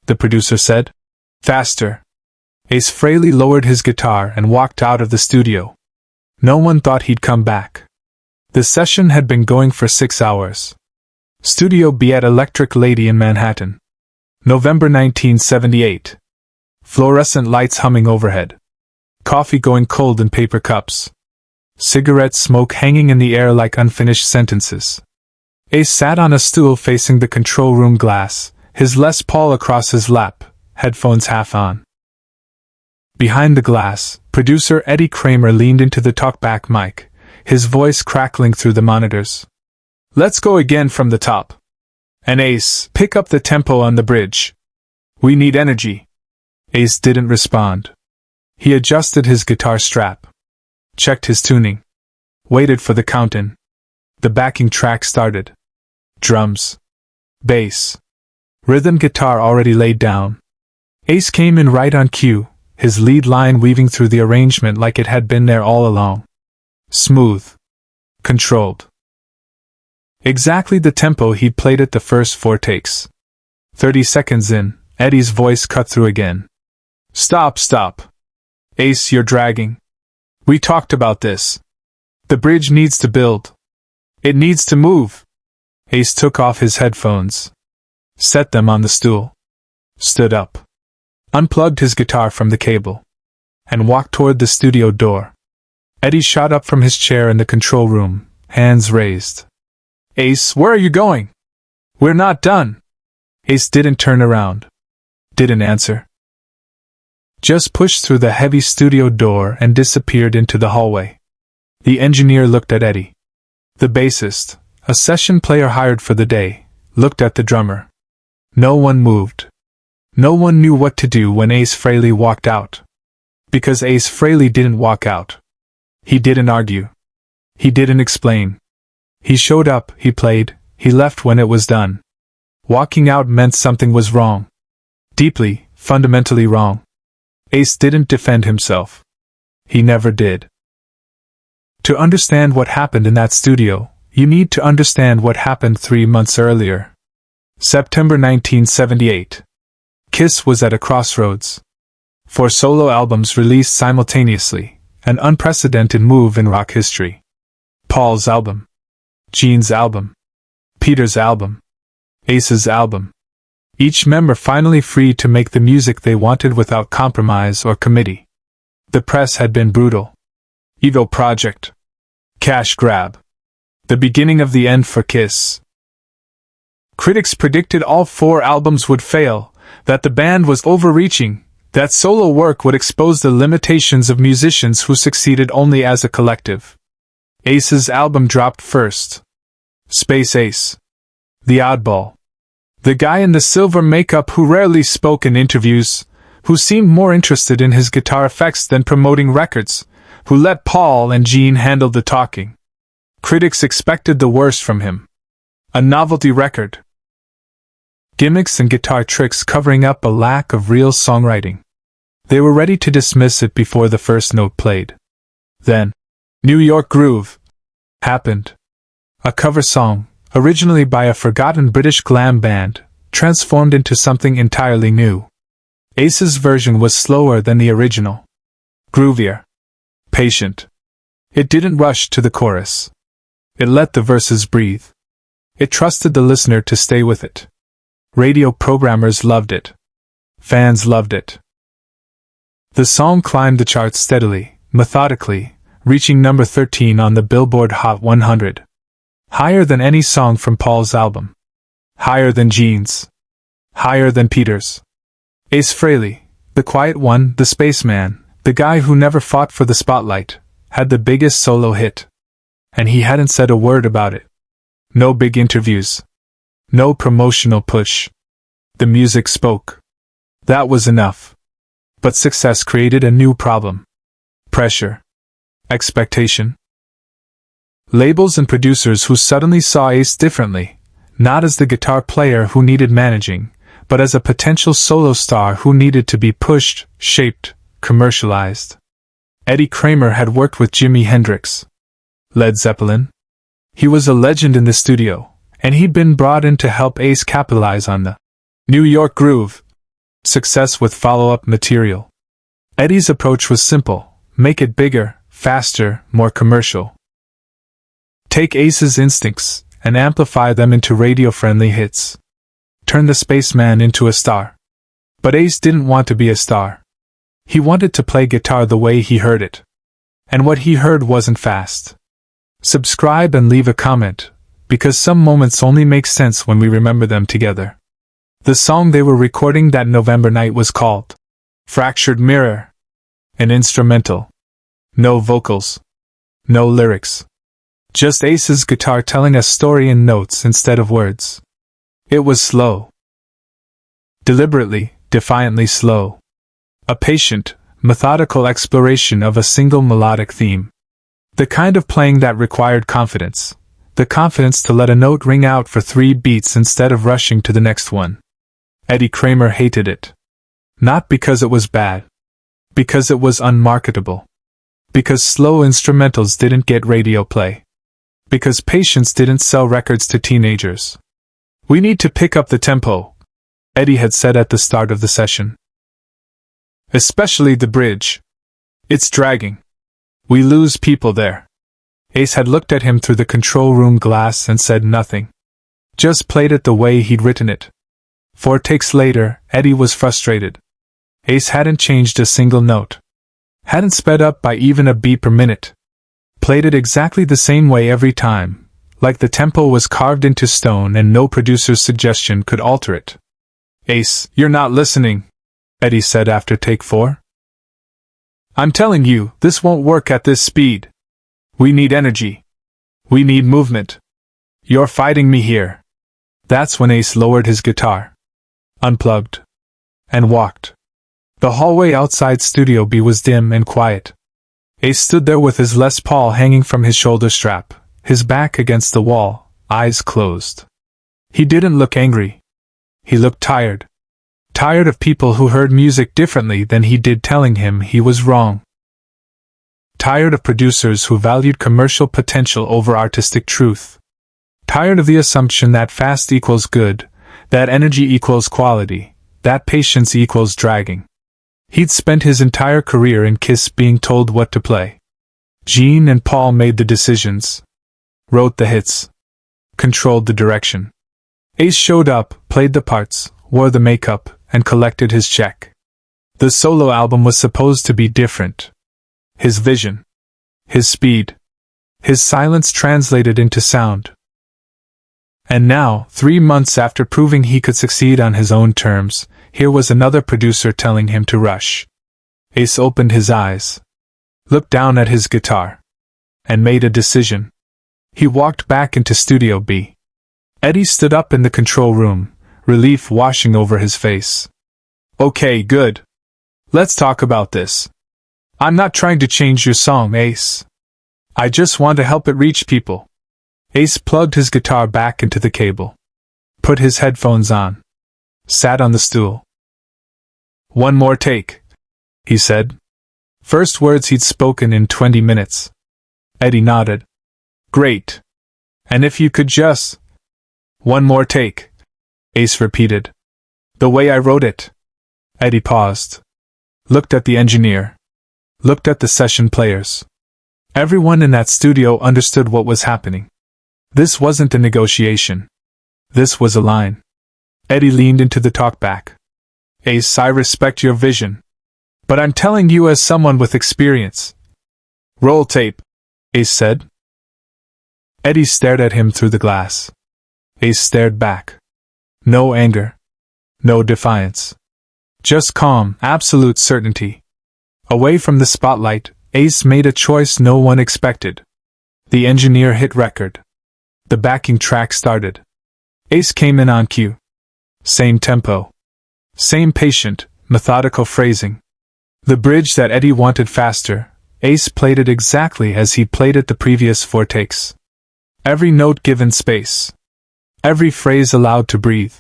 the producer said. Faster. Ace Frehley lowered his guitar and walked out of the studio. No one thought he'd come back. The session had been going for 6 hours. Studio B at Electric Lady in Manhattan. November 1978. Fluorescent lights humming overhead. Coffee going cold in paper cups. Cigarette smoke hanging in the air like unfinished sentences. Ace sat on a stool facing the control room glass, his Les Paul across his lap, headphones half on. Behind the glass, producer Eddie Kramer leaned into the talkback mic, his voice crackling through the monitors. Let's go again from the top. And Ace, pick up the tempo on the bridge. We need energy. Ace didn't respond. He adjusted his guitar strap. Checked his tuning. Waited for the count-in. The backing track started. Drums. Bass. Rhythm guitar already laid down. Ace came in right on cue, his lead line weaving through the arrangement like it had been there all along. Smooth. Controlled. Exactly the tempo he'd played at the first 4 takes. 30 seconds in, Eddie's voice cut through again. Stop. Ace, you're dragging. We talked about this. The bridge needs to build. It needs to move. Ace took off his headphones. Set them on the stool. Stood up. Unplugged his guitar from the cable. And walked toward the studio door. Eddie shot up from his chair in the control room, hands raised. Ace, where are you going? We're not done. Ace didn't turn around. Didn't answer. Just pushed through the heavy studio door and disappeared into the hallway. The engineer looked at Eddie. The bassist, a session player hired for the day, looked at the drummer. No one moved. No one knew what to do when Ace Frehley walked out. Because Ace Frehley didn't walk out. He didn't argue. He didn't explain. He showed up, he played, he left when it was done. Walking out meant something was wrong. Deeply, fundamentally wrong. Ace didn't defend himself. He never did. To understand what happened in that studio, you need to understand what happened 3 months earlier. September 1978. Kiss was at a crossroads. 4 solo albums released simultaneously, an unprecedented move in rock history. Paul's album. Gene's album. Peter's album. Ace's album. Each member finally free to make the music they wanted without compromise or committee. The press had been brutal. Ego project. Cash grab. The beginning of the end for Kiss. Critics predicted all 4 albums would fail, that the band was overreaching, that solo work would expose the limitations of musicians who succeeded only as a collective. Ace's album dropped first. Space Ace. The oddball. The guy in the silver makeup who rarely spoke in interviews, who seemed more interested in his guitar effects than promoting records, who let Paul and Gene handle the talking. Critics expected the worst from him. A novelty record. Gimmicks and guitar tricks covering up a lack of real songwriting. They were ready to dismiss it before the first note played. Then, New York Groove happened. A cover song, originally by a forgotten British glam band, transformed into something entirely new. Ace's version was slower than the original. Groovier. Patient. It didn't rush to the chorus. It let the verses breathe. It trusted the listener to stay with it. Radio programmers loved it. Fans loved it. The song climbed the charts steadily, methodically, reaching number 13 on the Billboard Hot 100. Higher than any song from Paul's album. Higher than Gene's. Higher than Peter's. Ace Frehley, the quiet one, the spaceman, the guy who never fought for the spotlight, had the biggest solo hit. And he hadn't said a word about it. No big interviews. No promotional push. The music spoke. That was enough. But success created a new problem. Pressure. Expectation. Labels and producers who suddenly saw Ace differently, not as the guitar player who needed managing, but as a potential solo star who needed to be pushed, shaped, commercialized. Eddie Kramer had worked with Jimi Hendrix. Led Zeppelin. He was a legend in the studio, and he'd been brought in to help Ace capitalize on the New York Groove. success with follow-up material. Eddie's approach was simple: make it bigger, faster, more commercial. Take Ace's instincts and amplify them into radio-friendly hits. Turn the spaceman into a star. But Ace didn't want to be a star. He wanted to play guitar the way he heard it. And what he heard wasn't fast. Subscribe and leave a comment, because some moments only make sense when we remember them together. The song they were recording that November night was called Fractured Mirror. An instrumental. No vocals. No lyrics. Just Ace's guitar telling a story in notes instead of words. It was slow. Deliberately, defiantly slow. A patient, methodical exploration of a single melodic theme. The kind of playing that required confidence. The confidence to let a note ring out for 3 beats instead of rushing to the next one. Eddie Kramer hated it. Not because it was bad. Because it was unmarketable. Because slow instrumentals didn't get radio play. Because patience didn't sell records to teenagers. "We need to pick up the tempo," Eddie had said at the start of the session. "Especially the bridge. It's dragging. We lose people there." Ace had looked at him through the control room glass and said nothing. Just played it the way he'd written it. 4 takes later, Eddie was frustrated. Ace hadn't changed a single note. Hadn't sped up by even a beat per minute. Played it exactly the same way every time, like the tempo was carved into stone and no producer's suggestion could alter it. "Ace, you're not listening," Eddie said after take 4. "I'm telling you, this won't work at this speed. We need energy. We need movement. You're fighting me here." That's when Ace lowered his guitar, unplugged, and walked. The hallway outside Studio B was dim and quiet. Ace stood there with his Les Paul hanging from his shoulder strap, his back against the wall, eyes closed. He didn't look angry. He looked tired. Tired of people who heard music differently than he did telling him he was wrong. Tired of producers who valued commercial potential over artistic truth. Tired of the assumption that fast equals good, that energy equals quality, that patience equals dragging. He'd spent his entire career in Kiss being told what to play. Gene and Paul made the decisions. Wrote the hits. Controlled the direction. Ace showed up, played the parts, wore the makeup, and collected his check. The solo album was supposed to be different. His vision. His speed. His silence translated into sound. And now, 3 months after proving he could succeed on his own terms, here was another producer telling him to rush. Ace opened his eyes, looked down at his guitar, and made a decision. He walked back into Studio B. Eddie stood up in the control room, relief washing over his face. "Okay, good. Let's talk about this. I'm not trying to change your song, Ace. I just want to help it reach people." Ace plugged his guitar back into the cable. Put his headphones on. Sat on the stool. "One more take," he said. First words he'd spoken in 20 minutes. Eddie nodded. "Great. And if you could just—" "One more take," Ace repeated. "The way I wrote it." Eddie paused. Looked at the engineer. Looked at the session players. Everyone in that studio understood what was happening. This wasn't a negotiation. This was a line. Eddie leaned into the talkback. "Ace, I respect your vision. But I'm telling you as someone with experience." "Roll tape," Ace said. Eddie stared at him through the glass. Ace stared back. No anger. No defiance. Just calm, absolute certainty. Away from the spotlight, Ace made a choice no one expected. The engineer hit record. The backing track started. Ace came in on cue. Same tempo. Same patient, methodical phrasing. The bridge that Eddie wanted faster, Ace played it exactly as he'd played it the previous 4 takes. Every note given space. Every phrase allowed to breathe.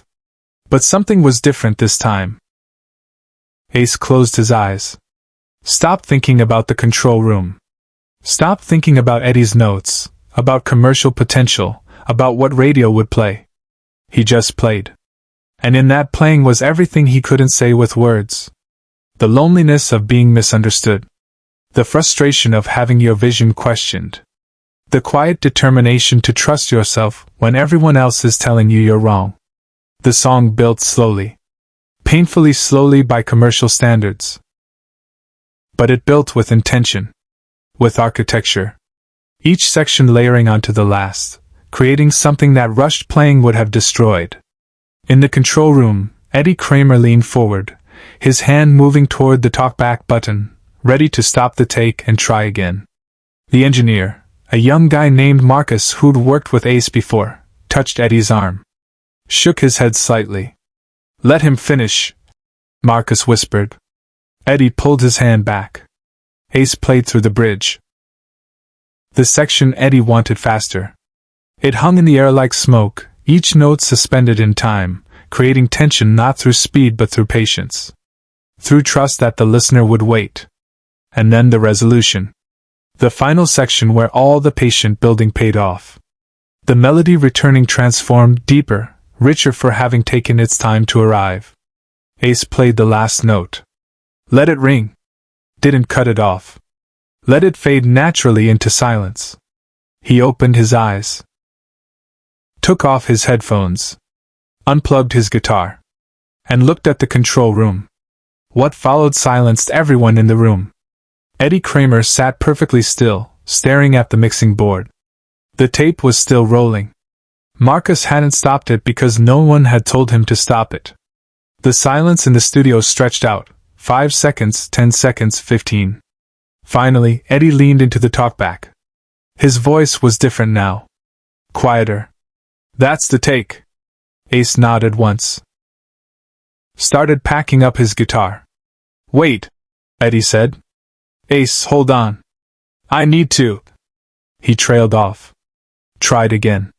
But something was different this time. Ace closed his eyes. Stopped thinking about the control room. Stopped thinking about Eddie's notes, about commercial potential, about what radio would play. He just played. And in that playing was everything he couldn't say with words. The loneliness of being misunderstood. The frustration of having your vision questioned. The quiet determination to trust yourself when everyone else is telling you you're wrong. The song built slowly. Painfully slowly by commercial standards. But it built with intention. With architecture. Each section layering onto the last, creating something that rushed playing would have destroyed. In the control room, Eddie Kramer leaned forward, his hand moving toward the talkback button, ready to stop the take and try again. The engineer, a young guy named Marcus who'd worked with Ace before, touched Eddie's arm. Shook his head slightly. "Let him finish," Marcus whispered. Eddie pulled his hand back. Ace played through the bridge. The section Eddie wanted faster. It hung in the air like smoke, each note suspended in time, creating tension not through speed but through patience. Through trust that the listener would wait. And then the resolution. The final section where all the patient building paid off. The melody returning transformed, deeper, richer for having taken its time to arrive. Ace played the last note. Let it ring. Didn't cut it off. Let it fade naturally into silence. He opened his eyes. Took off his headphones. Unplugged his guitar. And looked at the control room. What followed silenced everyone in the room. Eddie Kramer sat perfectly still, staring at the mixing board. The tape was still rolling. Marcus hadn't stopped it because no one had told him to stop it. The silence in the studio stretched out. 5 seconds, 10 seconds, 15. Finally, Eddie leaned into the talkback. His voice was different now. Quieter. That's the take. Ace nodded once. Started packing up his guitar. Wait, Eddie said. Ace, hold on. I need to. He trailed off. Tried again.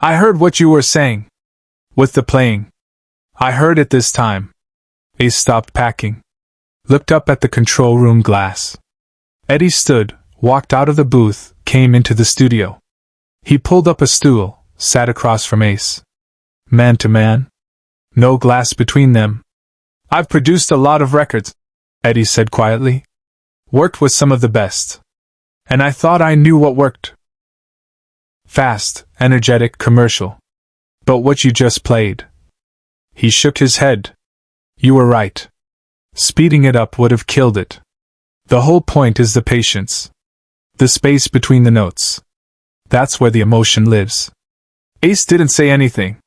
I heard what you were saying. With the playing. I heard it this time. Ace stopped packing. Looked up at the control room glass. Eddie stood, walked out of the booth, came into the studio. He pulled up a stool, sat across from Ace. Man to man. No glass between them. I've produced a lot of records, Eddie said quietly. Worked with some of the best. And I thought I knew what worked. Fast, energetic, commercial. But what you just played. He shook his head. You were right. Speeding it up would have killed it. The whole point is the patience. The space between the notes. That's where the emotion lives. Ace didn't say anything.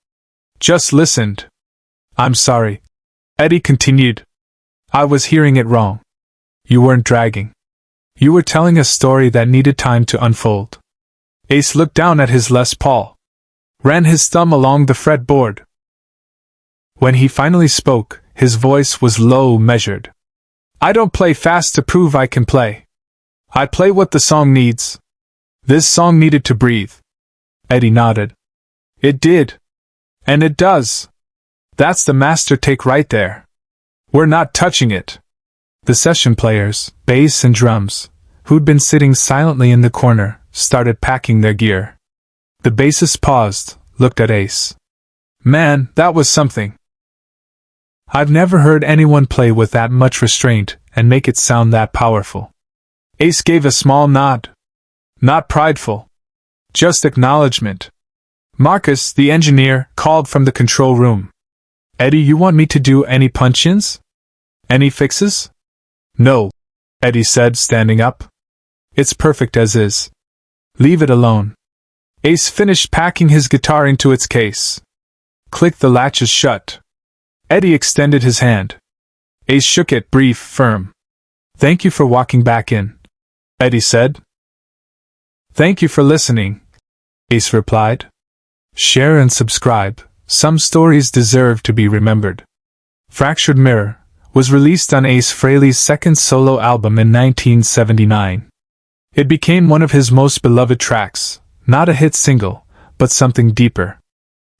Just listened. I'm sorry. Eddie continued. I was hearing it wrong. You weren't dragging. You were telling a story that needed time to unfold. Ace looked down at his Les Paul. Ran his thumb along the fretboard. When he finally spoke, his voice was low, measured. I don't play fast to prove I can play. I play what the song needs. This song needed to breathe. Eddie nodded. It did. And it does. That's the master take right there. We're not touching it. The session players, bass and drums, who'd been sitting silently in the corner, started packing their gear. The bassist paused, looked at Ace. Man, that was something. I've never heard anyone play with that much restraint and make it sound that powerful. Ace gave a small nod. Not prideful. Just acknowledgement. Marcus, the engineer, called from the control room. Eddie, you want me to do any punch-ins? Any fixes? No, Eddie said, standing up. It's perfect as is. Leave it alone. Ace finished packing his guitar into its case. Clicked the latches shut. Eddie extended his hand. Ace shook it, brief, firm. Thank you for walking back in, Eddie said. Thank you for listening, Ace replied. Share and subscribe. Some stories deserve to be remembered. Fractured Mirror was released on Ace Frehley's second solo album in 1979. It became one of his most beloved tracks, not a hit single, but something deeper.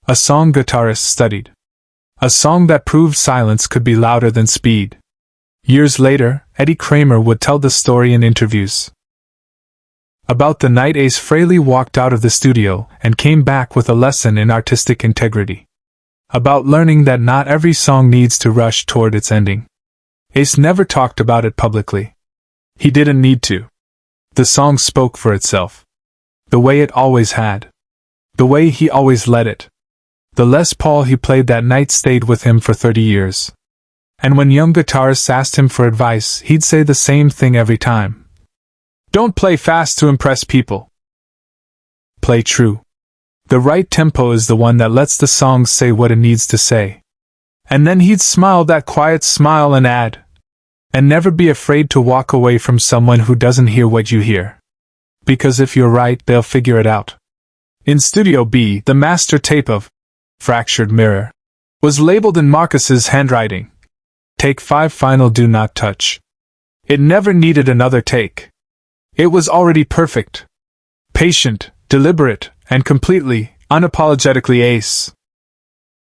A song guitarists studied. A song that proved silence could be louder than speed. Years later, Eddie Kramer would tell the story in interviews. About the night Ace Frehley walked out of the studio and came back with a lesson in artistic integrity. about learning that not every song needs to rush toward its ending. Ace never talked about it publicly. He didn't need to. The song spoke for itself. The way it always had. The way he always let it. The Les Paul he played that night stayed with him for 30 years. And when young guitarists asked him for advice, he'd say the same thing every time. Don't play fast to impress people. Play true. The right tempo is the one that lets the song say what it needs to say. And then he'd smile that quiet smile and add, and never be afraid to walk away from someone who doesn't hear what you hear. Because if you're right, they'll figure it out. In Studio B, the master tape of Fractured Mirror was labeled in Marcus's handwriting. Take 5 final do not touch. It never needed another take. It was already perfect. Patient, deliberate, and completely, unapologetically Ace.